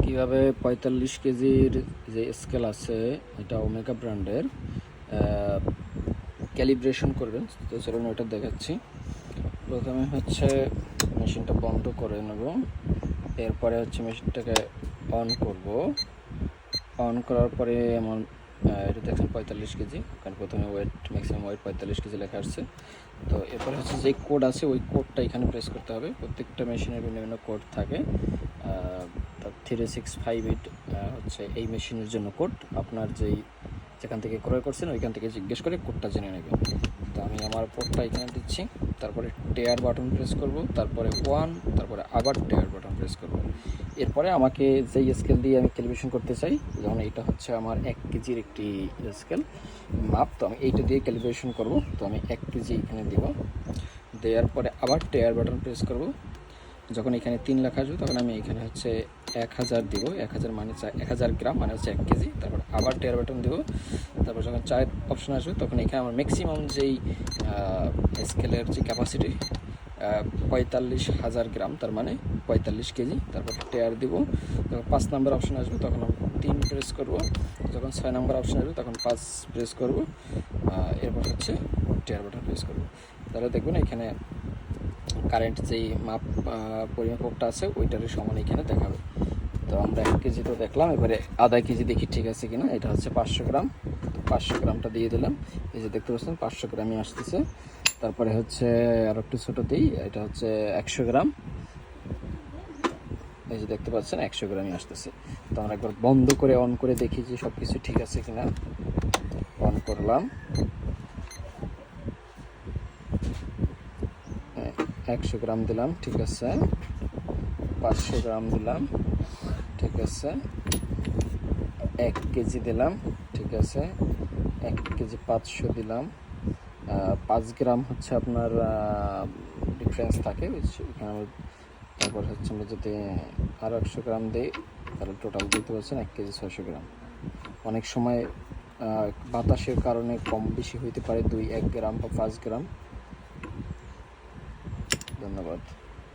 কিভাবে ৪৫ কেজির যে স্কেল আছে এটা ওমেগা ব্র্যান্ডের ক্যালিব্রেশন করবেন, তো চলুন ওটা দেখাচ্ছি। প্রথমে হচ্ছে মেশিনটা বন্ধ করে নেব, এরপরে হচ্ছে মেশিনটাকে অন করব। অন করার পরে এমন এটা দেখেন ৪৫ কেজি, কারণ প্রথমে ওয়েট ম্যাক্সিমাম ওয়েট ৪৫ কেজি লেখা আসছে। তো এরপরে হচ্ছে যে কোড আছে ওই কোডটা এখানে প্রেস করতে হবে। প্রত্যেকটা মেশিনের ভিন্ন ভিন্ন কোড থাকে। 3658 হচ্ছে এই মেশিনের জন্য কোড। আপনার যেখান থেকে ক্রয় করছেন ওইখান থেকে জিজ্ঞেস করে কোডটা জেনে নেবেন। তো আমি আমার কোডটা এখানে দিচ্ছি, তারপরে টেয়ার বাটন প্রেস করব, তারপরে 1, তারপরে আবার টেয়ার বাটন প্রেস করব। এরপরে আমাকে যেই স্কেল দিয়ে আমি ক্যালিব্রেশন করতে চাই, যেমন এইটা হচ্ছে আমার 1 কেজির একটি স্কেল মাপ, তো আমি এইটা দিয়ে ক্যালিব্রেশন করব। তো আমি 1 কেজি এখানে দেব, দেওয়ার পরে আবার টেয়ার বাটন প্রেস করব। যখন এখানে 3 লেখা আসবে তখন আমি এখানে হচ্ছে 1000 দিব। 1000 মানে 1000 গ্রাম মানে হচ্ছে 1 কেজি। তারপর আবার টেয়ার বাটন দেব। তারপর যখন 4 অপশন আসবে তখন এখানে আমার ম্যাক্সিমাম যেই স্কেলের যে ক্যাপাসিটি ৪৫,০০০ গ্রাম, তার মানে ৪৫ কেজি। তারপর টেয়ার দিব। যখন 5 নম্বর অপশন আসবে তখন আমি 3 প্রেস করব। যখন 6 নম্বর অপশন আসবে তখন 5 প্রেস করব। এরপর হচ্ছে টেয়ার বাটন প্রেস করব। তাহলে দেখবেন এখানে কারেন্ট যেই মাপ পরিমাপকটা আছে ওইটারই সমান এখানে দেখাবে। তো আমরা 1 কেজি তো দেখলাম, এবারে আধা কেজি দেখি ঠিক আছে কিনা। এটা হচ্ছে 500 গ্রাম, 500 গ্রামটা দিয়ে দিলাম। এই যে দেখতে পাচ্ছেন 500 গ্রামই আসতেছে। তারপরে হচ্ছে আর একটু ছোটো দিই, এটা হচ্ছে 100 গ্রাম। এই যে দেখতে পাচ্ছেন 100 গ্রামই আসতেছে। তো আমরা একবার বন্ধ করে অন করে দেখি যে সব কিছু ঠিক আছে কিনা। অন করলাম, 100 গ্রাম দিলাম, ঠিক আছে। 500 গ্রাম দিলাম, ঠিক আছে। 1 কেজি দিলাম, ঠিক আছে। 1 কেজি 500 দিলাম। 5 গ্রাম হচ্ছে আপনার ডিফারেন্স থাকে এখানে। তারপর হচ্ছে আমরা যদি আরও 100 গ্রাম দিই তাহলে টোটাল দিতে পারছেন 1 কেজি 600 গ্রাম। অনেক সময় বাতাসের কারণে কম বেশি হইতে পারে 1 গ্রাম বা 5 গ্রাম। ধন্যবাদ।